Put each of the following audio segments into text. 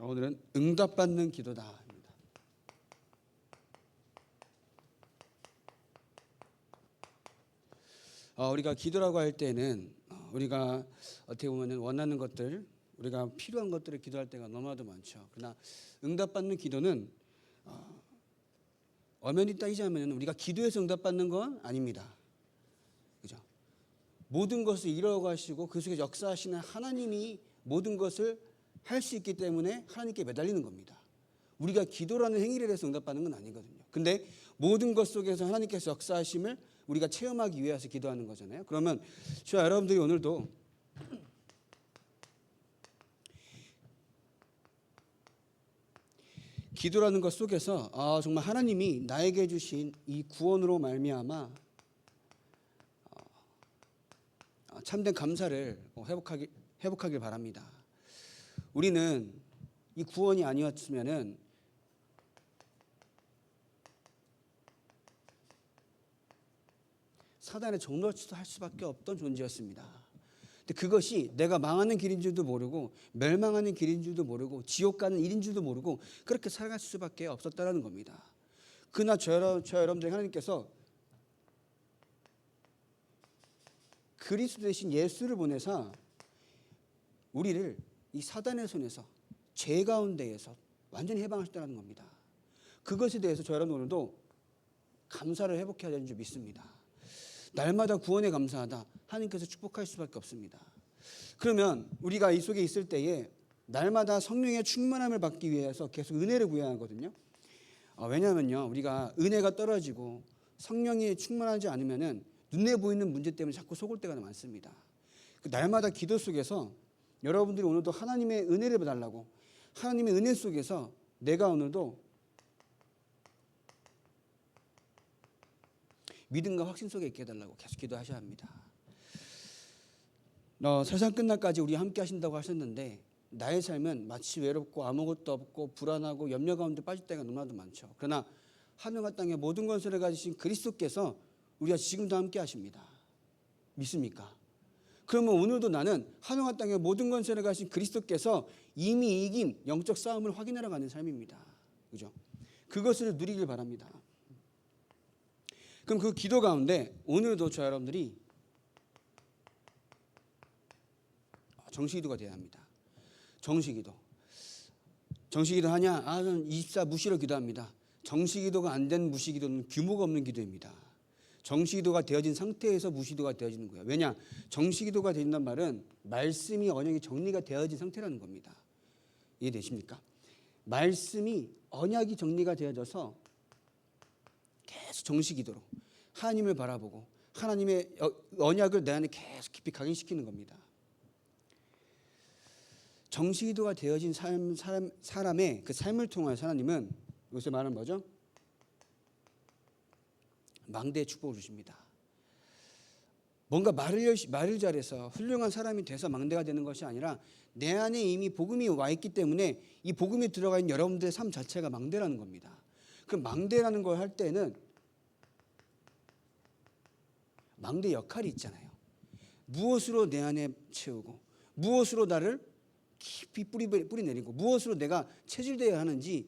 오늘은 응답받는 기도다. 우리가 기도라고 할 때는 우리가 어떻게 보면 원하는 것들, 우리가 필요한 것들을 기도할 때가 너무나도 많죠. 그러나 응답받는 기도는 엄연히 따지자면 우리가 기도해서 응답받는 건 아닙니다. 그죠? 모든 것을 이루어가시고 그 속에 역사하시는 하나님이 모든 것을 할 수 있기 때문에 하나님께 매달리는 겁니다. 우리가 기도라는 행위를 해서 응답받는 건 아니거든요. 근데 모든 것 속에서 하나님께서 역사하심을 우리가 체험하기 위해서 기도하는 거잖아요. 그러면 저와 여러분들이 오늘도 기도라는 것 속에서 정말 하나님이 나에게 주신 이 구원으로 말미암아 참된 감사를 회복하길 바랍니다. 우리는 이 구원이 아니었으면은 사단의 종노릇을 할 수밖에 없던 존재였습니다. 근데 그것이 내가 망하는 길인 줄도 모르고 멸망하는 길인 줄도 모르고 지옥 가는 일인 줄도 모르고 그렇게 살아갈 수밖에 없었다는 겁니다. 그러나 저 여러분들 하나님께서 그리스도 대신 예수를 보내사 우리를 이 사단의 손에서 죄 가운데에서 완전히 해방하셨다는 겁니다. 그것에 대해서 저 여러분 오늘도 감사를 회복해야 되는 줄 믿습니다. 날마다 구원에 감사하다. 하나님께서 축복할 수밖에 없습니다. 그러면 우리가 이 속에 있을 때에 날마다 성령의 충만함을 받기 위해서 계속 은혜를 구해야 하거든요. 왜냐하면요, 우리가 은혜가 떨어지고 성령이 충만하지 않으면은 눈에 보이는 문제 때문에 자꾸 속을 때가 많습니다. 날마다 기도 속에서 여러분들이 오늘도 하나님의 은혜를 받으려고 하나님의 은혜 속에서 내가 오늘도 믿음과 확신 속에 있게 해달라고 계속 기도하셔야 합니다. 세상 끝날까지 우리 함께 하신다고 하셨는데 나의 삶은 마치 외롭고 아무것도 없고 불안하고 염려 가운데 빠질 때가 너무나도 많죠. 그러나 하늘과 땅의 모든 권세를 가지신 그리스도께서 우리가 지금도 함께 하십니다. 믿습니까? 그러면 오늘도 나는 하늘과 땅의 모든 권세를 가진 그리스도께서 이미 이긴 영적 싸움을 확인하러 가는 삶입니다. 그죠? 그것을 누리길 바랍니다. 그럼 그 기도 가운데 오늘도 저 여러분들이 정식기도가 되어야 합니다. 정식기도 하냐? 저는 24 무시로 기도합니다. 정식기도가 안 된 무시기도는 규모가 없는 기도입니다. 정식기도가 되어진 상태에서 무시기도가 되어지는 거예요. 왜냐? 정식기도가 되어진다는 말은 말씀이 언약이 정리가 되어진 상태라는 겁니다. 이해되십니까? 말씀이 언약이 정리가 되어져서 계속 정식기도로 하나님을 바라보고 하나님의 언약을 내 안에 계속 깊이 각인시키는 겁니다. 정식기도가 되어진 사람의 그 삶을 통해서 하나님은 요새 말하는 뭐죠? 망대의 축복을 주십니다. 뭔가 말을 잘해서 훌륭한 사람이 돼서 망대가 되는 것이 아니라 내 안에 이미 복음이 와 있기 때문에 이 복음이 들어가 있는 여러분들의 삶 자체가 망대라는 겁니다. 그럼 망대라는 걸 할 때는 망대 역할이 있잖아요. 무엇으로 내 안에 채우고 무엇으로 나를 깊이 뿌리 내리고 무엇으로 내가 체질되어야 하는지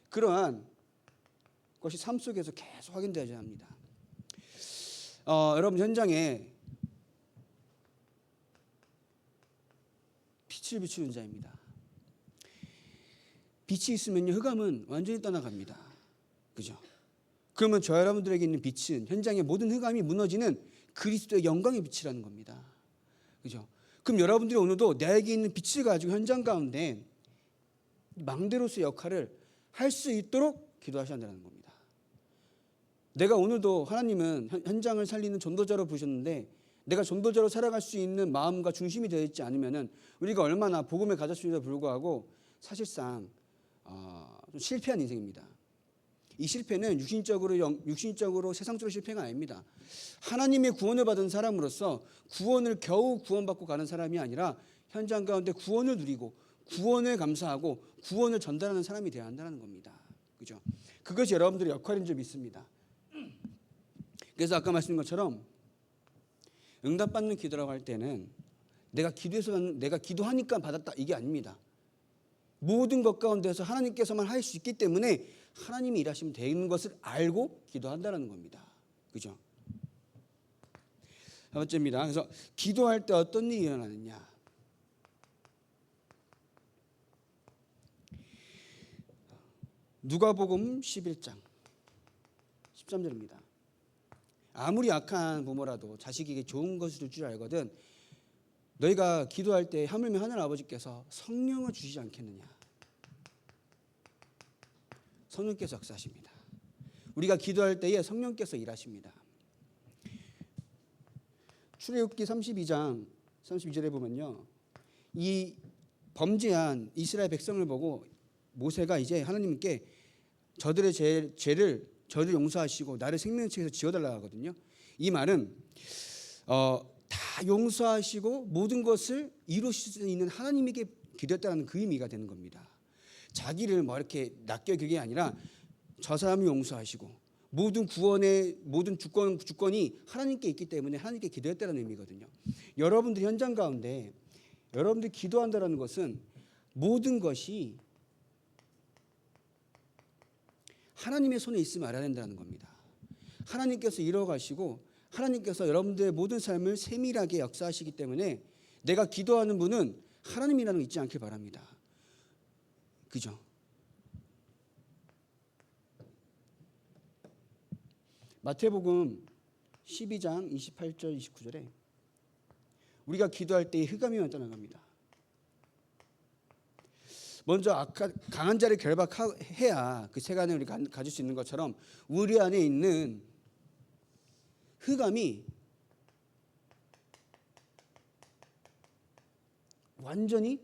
그러한 것이 삶 속에서 계속 확인되어야 합니다. 여러분 현장에 빛을 비추는 자입니다. 빛이 있으면요 흑암은 완전히 떠나갑니다. 그죠? 그러면 저 여러분들에게 있는 빛은 현장의 모든 흑암이 무너지는 그리스도의 영광의 빛이라는 겁니다. 그죠? 그럼 여러분들이 오늘도 나에게 있는 빛을 가지고 현장 가운데 망대로서의 역할을 할 수 있도록 기도하셔야 한다는 겁니다. 내가 오늘도 하나님은 현장을 살리는 전도자로 부르셨는데 내가 전도자로 살아갈 수 있는 마음과 중심이 되어 있지 않으면은 우리가 얼마나 복음을 가졌음에도 불구하고 사실상 좀 실패한 인생입니다. 이 실패는 육신적으로 세상적으로 실패가 아닙니다. 하나님의 구원을 받은 사람으로서 구원을 겨우 구원받고 가는 사람이 아니라 현장 가운데 구원을 누리고 구원을 감사하고 구원을 전달하는 사람이 되어야 한다는 겁니다. 그죠? 그것이 여러분들의 역할인 줄 믿습니다. 그래서 아까 말씀드린 것처럼 응답받는 기도라고 할 때는 내가 기도하니까 받았다 이게 아닙니다. 모든 것 가운데서 하나님께서만 할 수 있기 때문에 하나님이 일하시면 되는 것을 알고 기도한다는 겁니다. 그죠? 첫 번째입니다. 그래서 기도할 때 어떤 일이 일어나느냐. 누가복음 11장 13절입니다. 아무리 악한 부모라도 자식에게 좋은 것을 줄 줄 알거든 너희가 기도할 때 하물며 하늘 아버지께서 성령을 주시지 않겠느냐. 성령께서 역사하십니다. 우리가 기도할 때에 성령께서 일하십니다. 출애굽기 32장 32절에 보면요. 이 범죄한 이스라엘 백성을 보고 모세가 이제 하나님께 저들의 죄를 용서하시고 나를 생명책에서 지워달라고 하거든요. 이 말은 다 용서하시고 모든 것을 이루실 수 있는 하나님에게 기도했다는 그 의미가 되는 겁니다. 자기를 뭐 이렇게 낚여 그게 아니라 저 사람을 용서하시고 모든 구원의 모든 주권이 하나님께 있기 때문에 하나님께 기도했다는 의미거든요. 여러분들 현장 가운데 여러분들이 기도한다는 것은 모든 것이 하나님의 손에 있으면 알아야 된다는 겁니다. 하나님께서 이뤄가시고 하나님께서 여러분들의 모든 삶을 세밀하게 역사하시기 때문에 내가 기도하는 분은 하나님이라는 거 잊지 않길 바랍니다. 그죠? 마태복음 12장 28절 29절에 우리가 기도할 때 흑암이 떠나갑니다. 먼저 강한 자를 결박해야 그 세간을 우리가 가질 수 있는 것처럼 우리 안에 있는 흑암이 완전히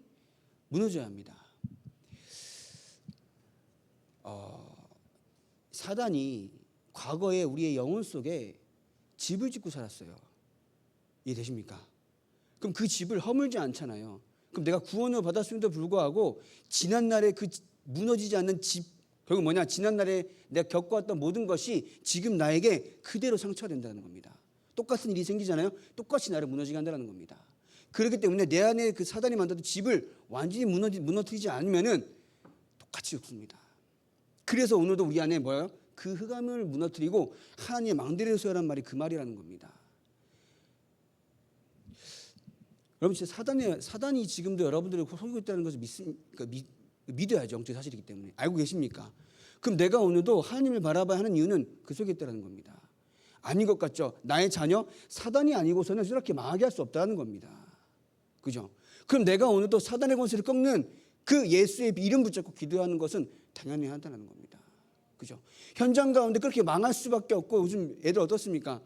무너져야 합니다. 사단이 과거에 우리의 영혼 속에 집을 짓고 살았어요. 이해되십니까? 그럼 그 집을 허물지 않잖아요. 그럼 내가 구원을 받았음에도 불구하고 지난날에 그 무너지지 않는 집, 결국 뭐냐? 지난날에 내가 겪어왔던 모든 것이 지금 나에게 그대로 상처가 된다는 겁니다. 똑같은 일이 생기잖아요. 똑같이 나를 무너지게 한다는 겁니다. 그렇기 때문에 내 안에 그 사단이 만들어둔 집을 완전히 무너뜨리지 않으면은 똑같이 죽습니다. 그래서 오늘도 우리 안에 뭐예요? 그 흑암을 무너뜨리고 하나님의 망대를 세우라는 말이 그 말이라는 겁니다. 여러분 진짜 사단이 지금도 여러분들을 속이고 있다는 것을 믿어야죠. 영적 사실이기 때문에. 알고 계십니까? 그럼 내가 오늘도 하나님을 바라봐야 하는 이유는 그 속에 있다는 겁니다. 아닌 것 같죠? 나의 자녀 사단이 아니고서는 저렇게 망하게 할 수 없다는 겁니다. 그죠? 그럼 내가 오늘도 사단의 권세를 꺾는 그 예수의 이름 붙잡고 기도하는 것은 당연히 한다는 겁니다. 그죠? 현장 가운데 그렇게 망할 수밖에 없고 요즘 애들 어떻습니까?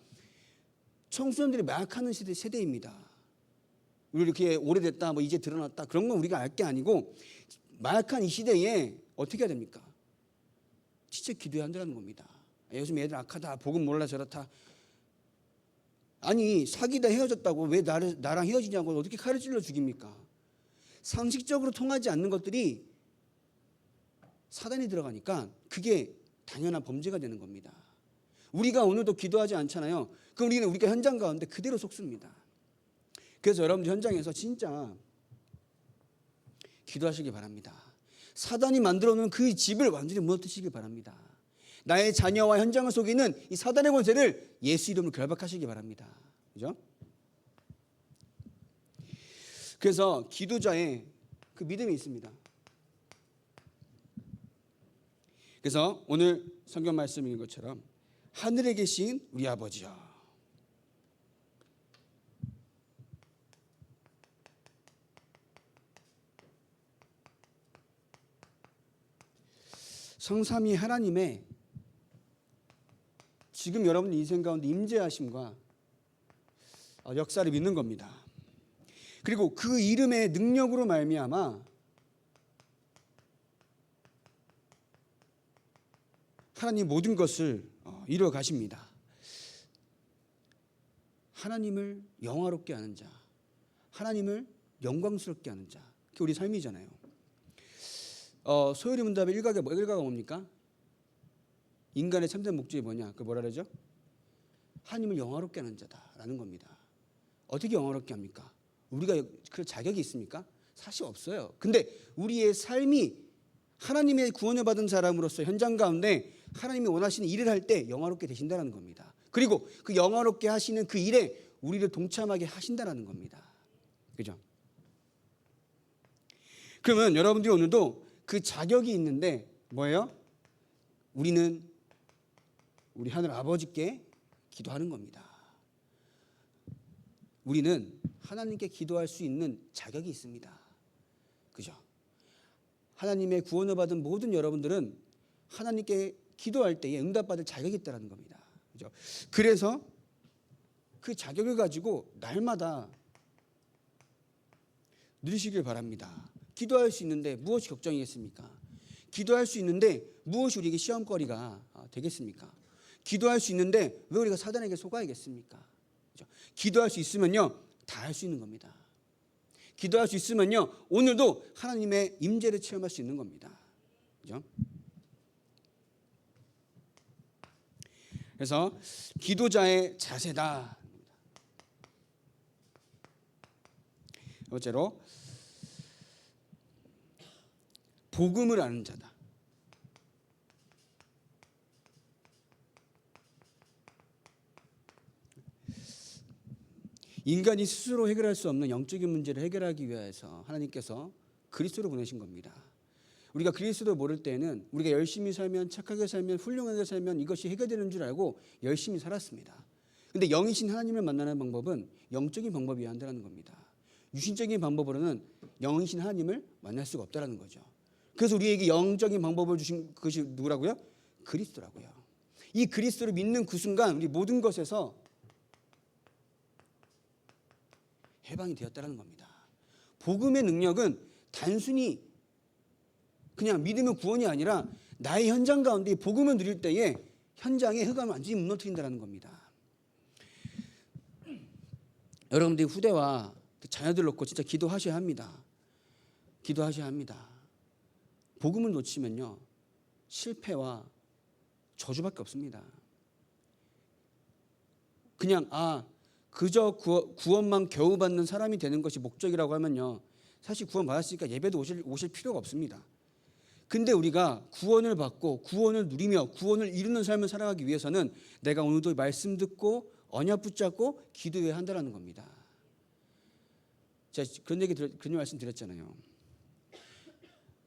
청소년들이 마약하는 세대입니다. 우리 이렇게 오래됐다, 뭐 이제 드러났다 그런 건 우리가 알 게 아니고 마약한 이 시대에 어떻게 해야 됩니까? 진짜 기도해야 한다는 겁니다. 요즘 애들 악하다, 복음 몰라 저렇다. 아니 사귀다 헤어졌다고 왜 나랑 헤어지냐고 어떻게 칼을 찔러 죽입니까? 상식적으로 통하지 않는 것들이 사단이 들어가니까 그게 당연한 범죄가 되는 겁니다. 우리가 오늘도 기도하지 않잖아요. 그럼 우리가 현장 가운데 그대로 속습니다. 그래서 여러분들 현장에서 진짜 기도하시기 바랍니다. 사단이 만들어놓은 그 집을 완전히 무너뜨리시기 바랍니다. 나의 자녀와 현장을 속이는 이 사단의 권세를 예수 이름으로 결박하시기 바랍니다. 그죠? 그래서 기도자의 그 믿음이 있습니다. 그래서 오늘 성경 말씀인 것처럼 하늘에 계신 우리 아버지여 성삼위 하나님의 지금 여러분 인생 가운데 임재하심과 역사를 믿는 겁니다. 그리고 그 이름의 능력으로 말미암아 하나님 모든 것을 이루어 가십니다. 하나님을 영화롭게 하는 자, 하나님을 영광스럽게 하는 자, 그게 우리 삶이잖아요. 소요리 문답의 일가가 뭡니까? 인간의 참된 목적이 뭐냐? 그 뭐라 그러죠? 하나님을 영화롭게 하는 자다라는 겁니다. 어떻게 영화롭게 합니까? 우리가 그 자격이 있습니까? 사실 없어요. 근데 우리의 삶이 하나님의 구원을 받은 사람으로서 현장 가운데 하나님이 원하시는 일을 할 때 영화롭게 되신다는 겁니다. 그리고 그 영화롭게 하시는 그 일에 우리를 동참하게 하신다는 겁니다. 그죠? 그러면 여러분들이 오늘도 그 자격이 있는데 뭐예요? 우리는 우리 하늘 아버지께 기도하는 겁니다. 우리는 하나님께 기도할 수 있는 자격이 있습니다. 그죠? 하나님의 구원을 받은 모든 여러분들은 하나님께 기도할 때에 응답받을 자격이 있다는 겁니다. 그죠? 그래서 그 자격을 가지고 날마다 누리시길 바랍니다. 기도할 수 있는데 무엇이 걱정이겠습니까? 기도할 수 있는데 무엇이 우리에게 시험거리가 되겠습니까? 기도할 수 있는데 왜 우리가 사단에게 속아야겠습니까? 그죠? 기도할 수 있으면요 다 할 수 있는 겁니다. 기도할 수 있으면요 오늘도 하나님의 임재를 체험할 수 있는 겁니다. 그죠? 그래서 기도자의 자세다. 번째로 복음을 아는 자다. 인간이 스스로 해결할 수 없는 영적인 문제를 해결하기 위해서 하나님께서 그리스도를 보내신 겁니다. 우리가 그리스도를 모를 때에는 우리가 열심히 살면 착하게 살면 훌륭하게 살면 이것이 해결되는 줄 알고 열심히 살았습니다. 그런데 영이신 하나님을 만나는 방법은 영적인 방법이어야 한다는 겁니다. 유신적인 방법으로는 영이신 하나님을 만날 수가 없다는 거죠. 그래서 우리에게 영적인 방법을 주신 것이 누구라고요? 그리스도라고요. 이 그리스도를 믿는 그 순간 우리 모든 것에서 해방이 되었다는 겁니다. 복음의 능력은 단순히 그냥 믿으면 구원이 아니라 나의 현장 가운데 복음을 누릴 때에 현장의 흑암을 완전히 무너뜨린다는 겁니다. 여러분들이 후대와 자녀들 놓고 진짜 기도하셔야 합니다. 기도하셔야 합니다. 복음을 놓치면요 실패와 저주밖에 없습니다. 그냥 그저 구원만 겨우 받는 사람이 되는 것이 목적이라고 하면요 사실 구원 받았으니까 예배도 오실 필요가 없습니다. 근데 우리가 구원을 받고 구원을 누리며 구원을 이루는 삶을 살아가기 위해서는 내가 오늘도 말씀 듣고 언약 붙잡고 기도해야 한다는 겁니다. 제가 그런 말씀 드렸잖아요.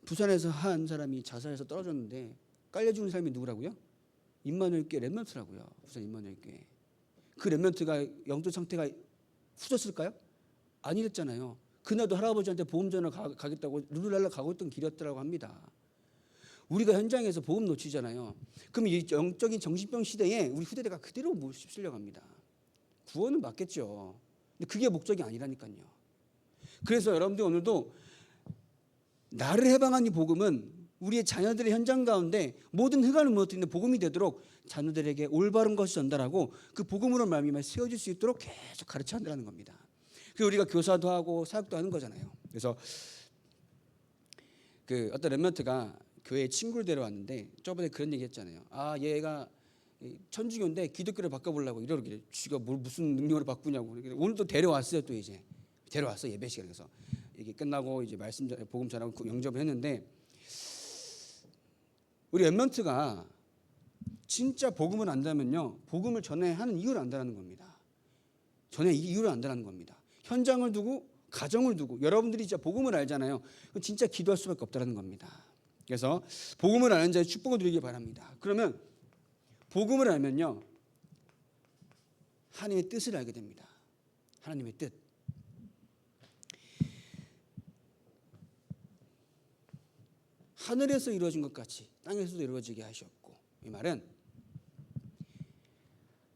부산에서 한 사람이 자살해서 떨어졌는데 깔려 죽은 사람이 누구라고요? 임마누엘 교회 렘넌트라고요. 부산 임마누엘 교회. 그 렘넌트가 영적 상태가 후졌을까요? 아니랬잖아요. 그날도 할아버지한테 보험 전화 가겠다고 룰루랄라 가고 있던 길이었다고 합니다. 우리가 현장에서 보험 놓치잖아요. 그럼 이 영적인 정신병 시대에 우리 후대대가 그대로 휩쓸려 갑니다. 구원은 맞겠죠. 근데 그게 목적이 아니라니까요. 그래서 여러분들 오늘도 나를 해방한 이 복음은 우리의 자녀들의 현장 가운데 모든 흑암을 무너뜨리는 복음이 되도록 자녀들에게 올바른 것을 전달하고 그 복음으로 말미암아 세워질 수 있도록 계속 가르쳐 한다는 겁니다. 그리고 우리가 교사도 하고 사역도 하는 거잖아요. 그래서 그 어떤 렘넌트가 교회에 친구를 데려왔는데 저번에 그런 얘기 했잖아요. 얘가 천주교인데 기독교를 바꿔보려고 이러길래 쥐가 무슨 능력으로 바꾸냐고. 오늘도 데려왔어요. 또 이제 데려왔어 예배 시간에. 그래서 이게 끝나고 이제 복음 전하고 영접을 했는데 우리 렘넌트가 진짜 복음을 안다면요 복음을 전해야 하는 이유를 안다는 겁니다. 전해 이유를 안다는 겁니다. 현장을 두고 가정을 두고 여러분들이 진짜 복음을 알잖아요. 진짜 기도할 수밖에 없다는 겁니다. 그래서 복음을 아는 자의 축복을 누리기 바랍니다. 그러면 복음을 알면요 하나님의 뜻을 알게 됩니다. 하나님의 뜻. 하늘에서 이루어진 것 같이 땅에서도 이루어지게 하셨고, 이 말은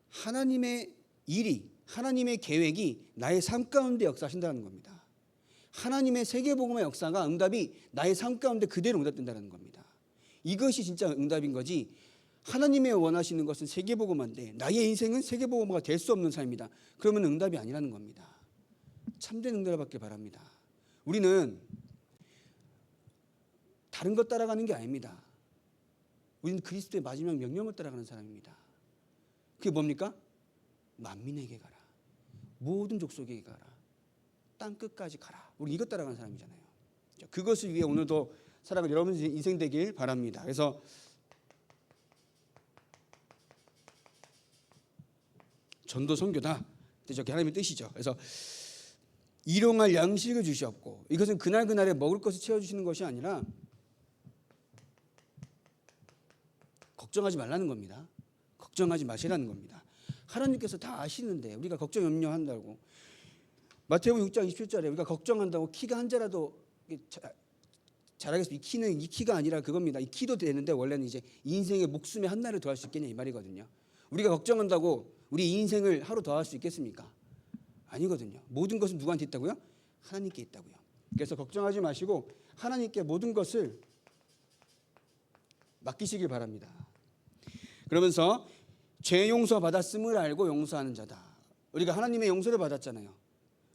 하나님의 일이 하나님의 계획이 나의 삶 가운데 역사하신다는 겁니다. 하나님의 세계복음의 역사가 응답이 나의 삶 가운데 그대로 응답된다는 겁니다. 이것이 진짜 응답인 거지. 하나님의 원하시는 것은 세계복음인데 나의 인생은 세계복음화가 될 수 없는 삶이다. 그러면 응답이 아니라는 겁니다. 참된 응답을 받길 바랍니다. 우리는 다른 것 따라가는 게 아닙니다. 우리는 그리스도의 마지막 명령을 따라가는 사람입니다. 그게 뭡니까? 만민에게 가라. 모든 족속에게 가라. 땅 끝까지 가라. 우리 이것 따라가는 사람이잖아요. 그것을 위해 오늘도 살아가는 여러분 인생 되길 바랍니다. 그래서 전도 선교다. 저게 하나님의 뜻이죠. 그래서 일용할 양식을 주시옵고, 이것은 그날그날에 먹을 것을 채워주시는 것이 아니라 걱정하지 말라는 겁니다. 걱정하지 마시라는 겁니다. 하나님께서 다 아시는데 우리가 걱정 염려한다고. 마태복음 6장 27절에 우리가 걱정한다고 키가 한 자라도 자라겠습니다. 이 키가 아니라 그겁니다. 이 키도 되는데 원래는 이제 인생의 목숨의 한 날을 더할 수 있겠냐 이 말이거든요. 우리가 걱정한다고 우리 인생을 하루 더할 수 있겠습니까? 아니거든요. 모든 것은 누구한테 있다고요? 하나님께 있다고요. 그래서 걱정하지 마시고 하나님께 모든 것을 맡기시길 바랍니다. 그러면서 죄 용서 받았음을 알고 용서하는 자다. 우리가 하나님의 용서를 받았잖아요.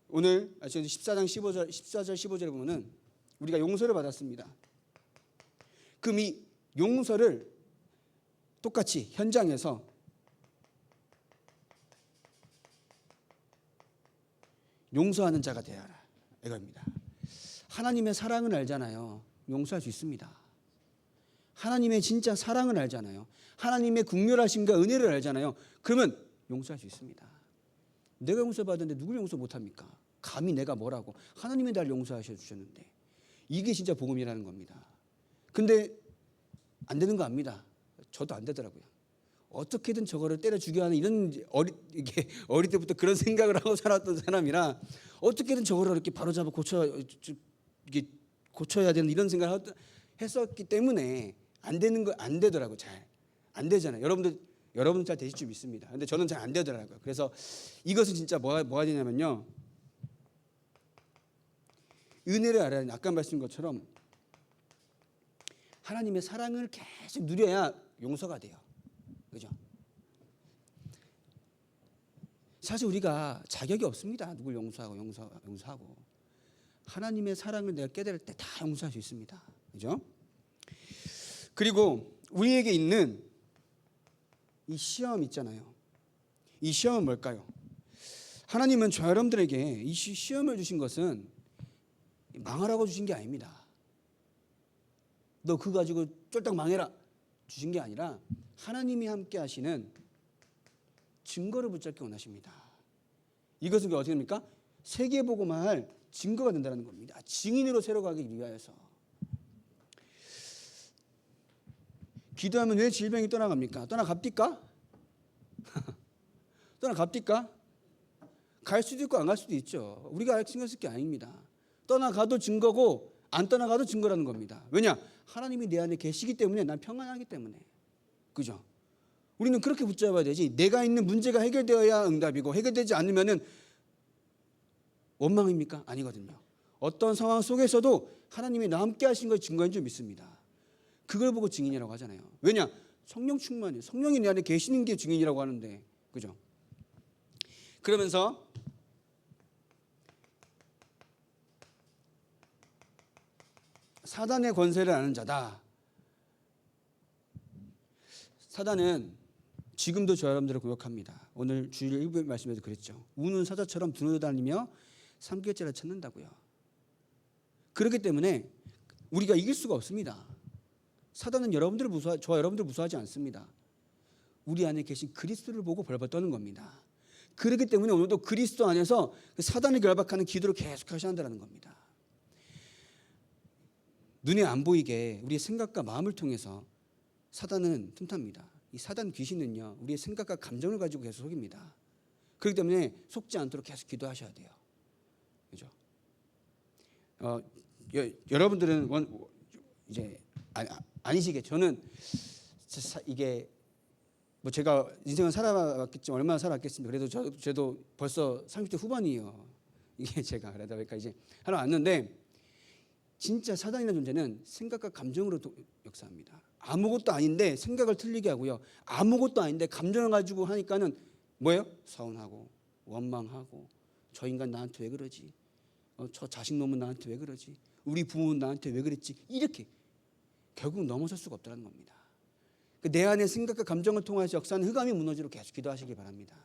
오늘 14장 15절 14절 15절에 보면은 우리가 용서를 받았습니다. 그럼 이 용서를 똑같이 현장에서 용서하는 자가 되어야 하라 이겁니다. 하나님의 사랑을 알잖아요. 용서할 수 있습니다. 하나님의 진짜 사랑을 알잖아요. 하나님의 국률하심과 은혜를 알잖아요. 그러면 용서할 수 있습니다. 내가 용서받았는데 누굴 용서 못합니까? 감히 내가 뭐라고. 하나님이 날 용서하셔 주셨는데. 이게 진짜 복음이라는 겁니다. 근데 안 되는 거 압니다. 저도 안 되더라고요. 어떻게든 저거를 때려 죽여야 하는 이런 어릴 때부터 그런 생각을 하고 살았던 사람이라 어떻게든 저거를 이렇게 바로잡아 고쳐야 되는 이런 생각을 했었기 때문에 안 되는 거 안 되더라고요. 잘 안 되잖아요. 여러분 잘 되실 줄 믿습니다. 근데 저는 잘 안 되더라고요. 그래서 이것은 진짜 뭐가 되냐면요. 은혜를 알아야 하는 아까 말씀드린 것처럼 하나님의 사랑을 계속 누려야 용서가 돼요. 그죠? 사실 우리가 자격이 없습니다. 누굴 용서하고 하나님의 사랑을 내가 깨달을 때 다 용서할 수 있습니다. 그죠? 그리고 우리에게 있는 이 시험 있잖아요. 이 시험은 뭘까요? 하나님은 저 여러분들에게 이 시험을 주신 것은 망하라고 주신 게 아닙니다. 너 그거 가지고 쫄딱 망해라 주신 게 아니라 하나님이 함께 하시는 증거를 붙잡기 원하십니다. 이것은 어떻게 됩니까? 세계보고말 증거가 된다는 겁니다. 증인으로 새로가기 위하여서. 기도하면 왜 질병이 떠나갑니까? 떠나갑니까? 떠나갑니까? 갈 수도 있고 안 갈 수도 있죠. 우리가 신경 쓸 게 아닙니다. 떠나가도 증거고 안 떠나가도 증거라는 겁니다. 왜냐? 하나님이 내 안에 계시기 때문에 난 평안하기 때문에. 그죠? 우리는 그렇게 붙잡아야 되지. 내가 있는 문제가 해결되어야 응답이고 해결되지 않으면은 원망입니까? 아니거든요. 어떤 상황 속에서도 하나님이 나 함께 하신 것이 증거인 줄 믿습니다. 그걸 보고 증인이라고 하잖아요. 왜냐? 성령 충만이에요. 성령이 내 안에 계시는 게 증인이라고 하는데. 그죠? 그러면서 사단의 권세를 아는 자다. 사단은 지금도 저 여러분들을 공격합니다. 오늘 주일 1부 말씀에도 그랬죠. 우는 사자처럼 두루다니며 삼킬자를 찾는다고요. 그렇기 때문에 우리가 이길 수가 없습니다. 사단은 저와 여러분들을 무서워하지 않습니다. 우리 안에 계신 그리스도를 보고 벌벌 떠는 겁니다. 그렇기 때문에 오늘도 그리스도 안에서 사단을 결박하는 기도를 계속 하셔야 한다는 겁니다. 눈에 안 보이게 우리의 생각과 마음을 통해서 사단은 틈탑니다. 이 사단 귀신은요, 우리의 생각과 감정을 가지고 계속 속입니다. 그렇기 때문에 속지 않도록 계속 기도하셔야 돼요. 그죠? 여러분들은 이제 아니시겠죠. 저는 이게 뭐 제가 인생을 살아왔겠지만 얼마나 살아왔겠습니까? 그래도 저도 벌써 30대 후반이에요. 이게 제가 그러다 보니까 이제 하나 왔는데 진짜 사단이라는 존재는 생각과 감정으로 역사합니다. 아무것도 아닌데 생각을 틀리게 하고요. 아무것도 아닌데 감정을 가지고 하니까는 뭐예요? 서운하고 원망하고 저 인간 나한테 왜 그러지? 저 자식놈은 나한테 왜 그러지? 우리 부모는 나한테 왜 그랬지? 이렇게 결국 넘어설 수가 없다는 겁니다. 내 안의 생각과 감정을 통해서 역사하는 흑암이 무너지도록 계속 기도하시기 바랍니다.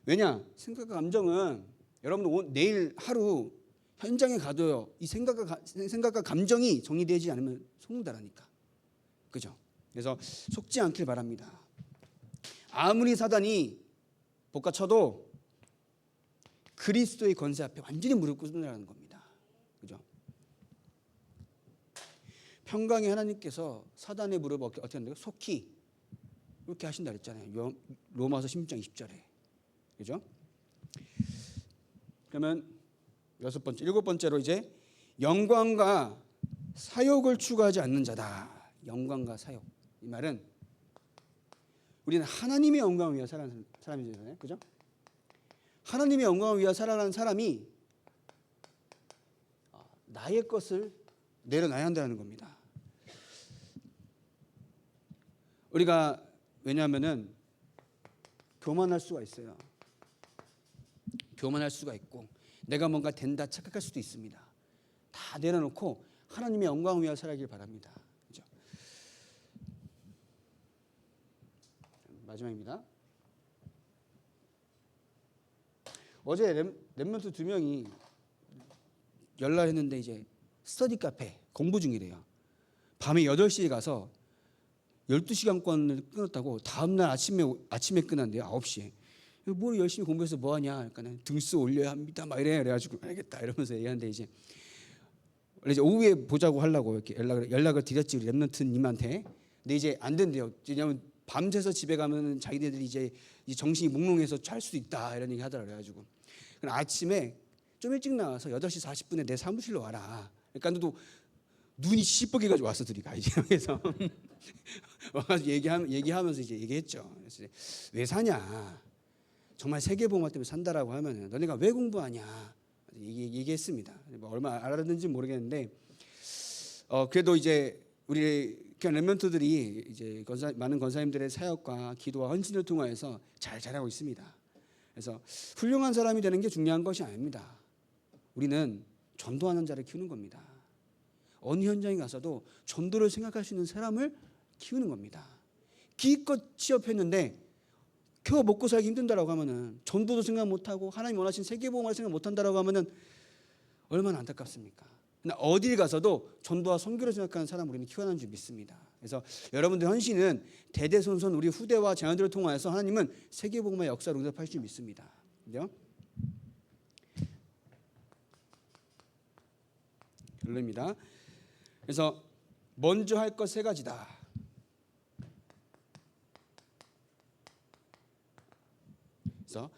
왜냐? 생각과 감정은 여러분 내일 하루 현장에 가도요. 이 생각과 감정이 정리되지 않으면 속는다라니까. 그죠? 그래서 속지 않길 바랍니다. 아무리 사단이 볶아쳐도 그리스도의 권세 앞에 완전히 무릎 꿇는다는 겁니다. 그죠? 평강의 하나님께서 사단의 무릎을 어떻게 한다고요? 속히 이렇게 하신다 그랬잖아요. 로마서 16장 20절에. 그죠? 그러면 일곱 번째로 이제 영광과 사욕을 추구하지 않는 자다. 영광과 사욕. 이 말은 우리는 하나님의 영광을 위해 살아가는 사람이잖아요. 그죠? 하나님의 영광을 위해 살아가는 사람이 나의 것을 내려놔야 한다는 겁니다. 우리가 왜냐하면은 교만할 수가 있어요. 교만할 수가 있고 내가 뭔가 된다 착각할 수도 있습니다. 다 내려놓고 하나님의 영광을 위해 살아가길 바랍니다. 그렇죠? 마지막입니다. 어제 랩런트 2명이 연락했는데 이제 스터디 카페 공부 중이래요. 밤에 8시에 가서 12시간권을 끊었다고 다음날 아침에 끝난대요. 9시에. 뭘 열심히 공부해서 뭐하냐. 그러니까 등수 올려야 합니다. 막 이래. 그래가지고 알겠다 이러면서 얘기하는데 이제 원래 이제 오후에 보자고 하려고 이렇게 연락을 드렸지 우리 랩런트님한테. 근데 이제 안 된대요. 왜냐하면 밤새서 집에 가면 자기네들이 이제 정신이 몽롱해서 잘 수도 있다 이런 얘기 하더라고요. 그래가지고 아침에 좀 일찍 나와서 8시 40분에 내 사무실로 와라. 그러니까 너도 눈이 시뻘개가지고 왔어 둘이 가야지. 그래서 와가지고 얘기하면서 이제 얘기했죠. 그래서 왜 사냐? 정말 세계복음화 때문에 산다라고 하면은 너네가 왜 공부하냐? 얘기했습니다. 뭐 얼마 알았는지 모르겠는데 그래도 이제 우리 랩런트들이 이제 많은 권사님들의 사역과 기도와 헌신을 통하여서 잘 자라고 있습니다. 그래서 훌륭한 사람이 되는 게 중요한 것이 아닙니다. 우리는 전도하는 자를 키우는 겁니다. 어느 현장에 가서도 전도를 생각할 수 있는 사람을 키우는 겁니다. 기껏 취업했는데 겨우 먹고 살기 힘든다라고 하면은 전도도 생각 못하고 하나님 원하신 세계복음을 생각 못한다라고 하면은 얼마나 안타깝습니까? 어딜 가서도 전도와 선교를 생각하는 사람 우리는 키워나는 줄 믿습니다. 그래서 여러분들 헌신은 대대손손 우리 후대와 자녀들을 통하여서 하나님은 세계복음의 역사를 응답할 줄 믿습니다. 그죠? 결론입니다. 그래서 먼저 할 것 3가지다. 그래서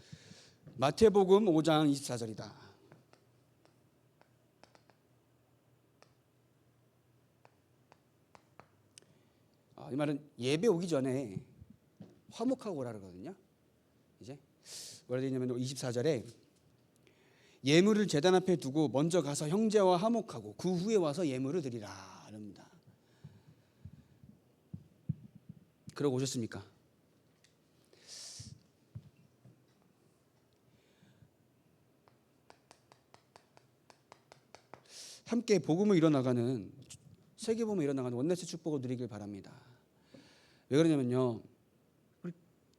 마태복음 5장 24절이다. 이 말은 예배 오기 전에 화목하고 오라 그러거든요. 이제 뭐라 되어 있냐면 24절에 예물을 제단 앞에 두고 먼저 가서 형제와 화목하고 그 후에 와서 예물을 드리라 합니다. 그러고 오셨습니까? 함께 복음을 이뤄나가는 세계복음을 이뤄나가는 원네스 축복을 누리길 바랍니다. 왜 그러냐면요,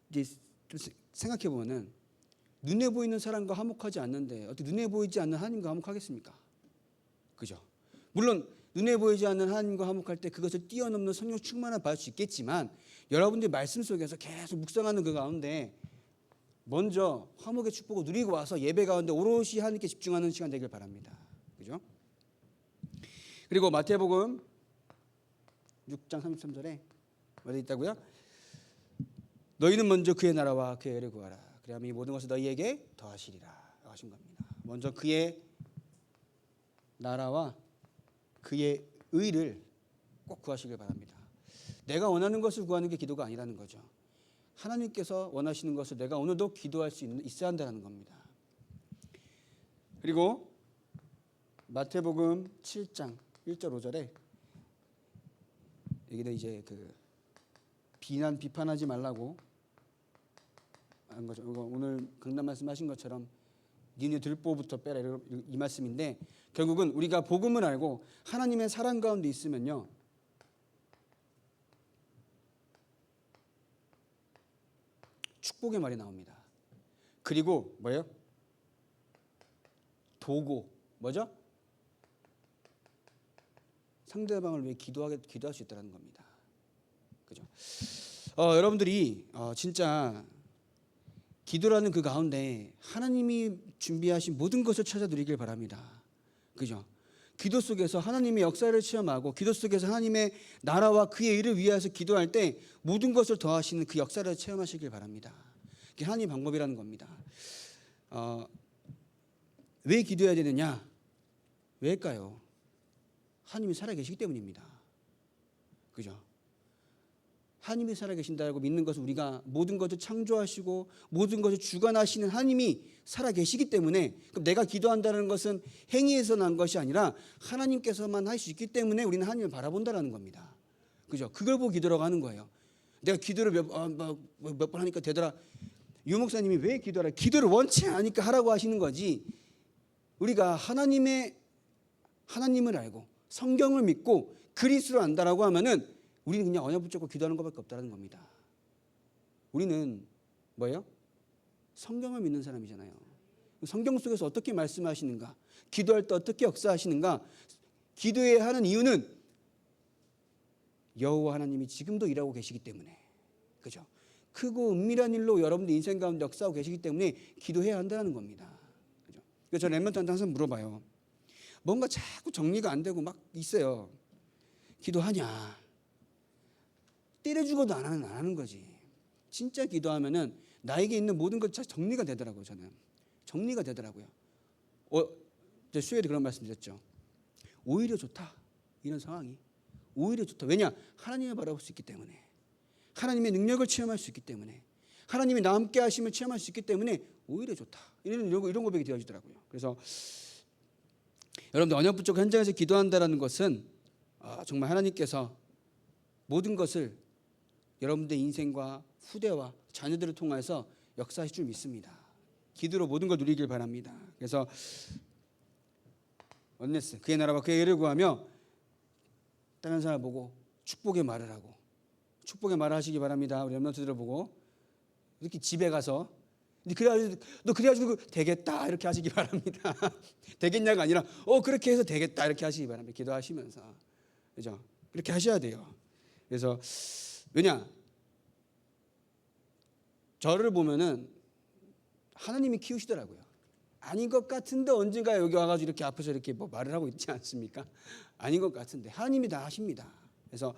이제 생각해 보면은 눈에 보이는 사람과 화목하지 않는데 어떻게 눈에 보이지 않는 하나님과 화목하겠습니까? 그죠? 물론 눈에 보이지 않는 하나님과 화목할 때 그것을 뛰어넘는 성령 충만을 받을 수 있겠지만 여러분들이 말씀 속에서 계속 묵상하는 그 가운데 먼저 화목의 축복을 누리고 와서 예배 가운데 오롯이 하나님께 집중하는 시간 되길 바랍니다. 그죠? 그리고 마태복음 6장 33절에 어디 있다고요? 너희는 먼저 그의 나라와 그의 의를 구하라. 그리하면 이 모든 것을 너희에게 더하시리라 하신 겁니다. 먼저 그의 나라와 그의 의를 꼭 구하시길 바랍니다. 내가 원하는 것을 구하는 게 기도가 아니라는 거죠. 하나님께서 원하시는 것을 내가 오늘도 기도할 수 있어야 한다는 겁니다. 그리고 마태복음 7장 1절 5절에 여기는 이제 그 비판하지 말라고 한 거죠. 오늘 강단 말씀하신 것처럼 니네 들보부터 빼라 이 말씀인데 결국은 우리가 복음을 알고 하나님의 사랑 가운데 있으면요 축복의 말이 나옵니다. 그리고 뭐예요? 도고 뭐죠? 상대방을 위해 기도할 수 있다는 겁니다. 그죠? 여러분들이 진짜 기도라는 그 가운데 하나님이 준비하신 모든 것을 찾아 누리길 바랍니다. 그죠? 기도 속에서 하나님의 역사를 체험하고 기도 속에서 하나님의 나라와 그의 일을 위해서 기도할 때 모든 것을 더하시는 그 역사를 체험하시길 바랍니다. 그게 하나님의 방법이라는 겁니다. 왜 기도해야 되느냐? 왜일까요? 하나님이 살아계시기 때문입니다. 그죠? 하나님이 살아계신다고 믿는 것은 우리가 모든 것을 창조하시고 모든 것을 주관하시는 하나님이 살아계시기 때문에, 그럼 내가 기도한다는 것은 행위에서 난 것이 아니라 하나님께서만 할 수 있기 때문에 우리는 하나님을 바라본다는 겁니다. 그죠? 그걸 보고 기도라고 하는 거예요. 내가 기도를 몇 번 하니까 되더라. 유 목사님이 왜 기도하라? 기도를 원치 않으니까 하라고 하시는 거지. 우리가 하나님을 알고 성경을 믿고 그리스도를 안다라고 하면은 우리는 그냥 언약 붙잡고 기도하는 것밖에 없다는 겁니다. 우리는 뭐예요? 성경을 믿는 사람이잖아요. 성경 속에서 어떻게 말씀하시는가? 기도할 때 어떻게 역사하시는가? 기도해야 하는 이유는 여호와 하나님이 지금도 일하고 계시기 때문에, 그죠? 크고 은밀한 일로 여러분들 인생 가운데 역사하고 계시기 때문에 기도해야 한다는 겁니다. 그죠? 그래서 저 랩런트한테 항상 물어봐요. 뭔가 자꾸 정리가 안 되고 막 있어요. 기도하냐? 때려 죽어도 안 하는 거지. 진짜 기도하면은 나에게 있는 모든 것 정리가 되더라고요. 저는 정리가 되더라고요. 수요일에 그런 말씀 드렸죠. 오히려 좋다. 이런 상황이 오히려 좋다. 왜냐? 하나님을 바라볼 수 있기 때문에, 하나님의 능력을 체험할 수 있기 때문에, 하나님이 나 함께 하심을 체험할 수 있기 때문에 오히려 좋다. 이런 고백이 되어지더라고요. 그래서 여러분들 언약 붙잡고 현장에서 기도한다라는 것은 정말 하나님께서 모든 것을 여러분들의 인생과 후대와 자녀들을 통해서 역사하실 줄 믿습니다. 기도로 모든 걸 누리길 바랍니다. 그래서 원네스 그의 나라와 그의 의를 구하며 다른 사람을 보고 축복의 말을 하고 축복의 말을 하시기 바랍니다. 우리 렘넌트들을 보고 이렇게 집에 가서 너 그래가지고 되겠다 이렇게 하시기 바랍니다. 되겠냐가 아니라 그렇게 해서 되겠다 이렇게 하시기 바랍니다. 기도하시면서, 그죠? 그렇게 하셔야 돼요. 그래서 왜냐? 저를 보면은 하나님이 키우시더라고요. 아닌 것 같은데 언젠가 여기 와가지고 이렇게 앞에서 이렇게 말을 하고 있지 않습니까? 아닌 것 같은데 하나님이 다 하십니다. 그래서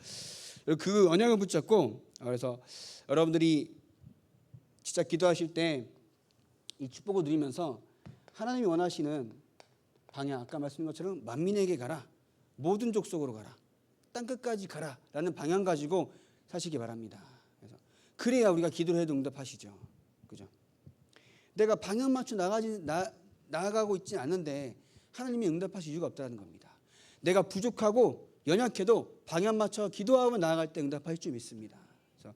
그 언약을 붙잡고, 그래서 여러분들이 진짜 기도하실 때 이 축복을 누리면서 하나님이 원하시는 방향, 아까 말씀드린 것처럼 만민에게 가라, 모든 족속으로 가라, 땅 끝까지 가라라는 방향 가지고 사시기 바랍니다. 그래야 우리가 기도를 해도 응답하시죠. 그죠? 내가 방향 맞춰 나아가고 있지 않은데 하나님이 응답하실 이유가 없다는 겁니다. 내가 부족하고 연약해도 방향 맞춰 기도하고 나아갈 때 응답하실 줄 믿습니다. 그래서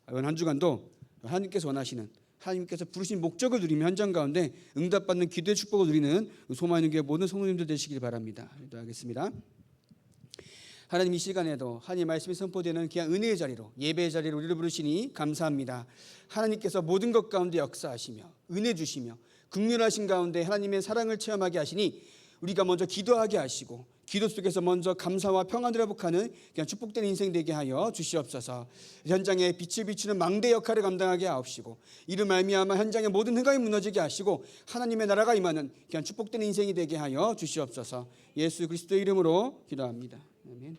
이번 한 주간도 하나님께서 원하시는, 하나님께서 부르신 목적을 누리며 현장 가운데 응답받는 기도의 축복을 누리는 소망있는 교회 모든 성도님들 되시길 바랍니다. 기도하겠습니다. 하나님, 이 시간에도 하나님 말씀이 선포되는 귀한 은혜의 자리로, 예배의 자리로 우리를 부르시니 감사합니다. 하나님께서 모든 것 가운데 역사하시며 은혜 주시며 긍휼하신 가운데 하나님의 사랑을 체험하게 하시니 우리가 먼저 기도하게 하시고 기도 속에서 먼저 감사와 평안을 회복하는 그냥 축복된 인생 되게 하여 주시옵소서. 현장에 빛을 비추는 망대 역할을 감당하게 하옵시고 이를 말미암아 현장의 모든 흑암이 무너지게 하시고 하나님의 나라가 임하는 그냥 축복된 인생이 되게 하여 주시옵소서. 예수 그리스도의 이름으로 기도합니다. 아멘.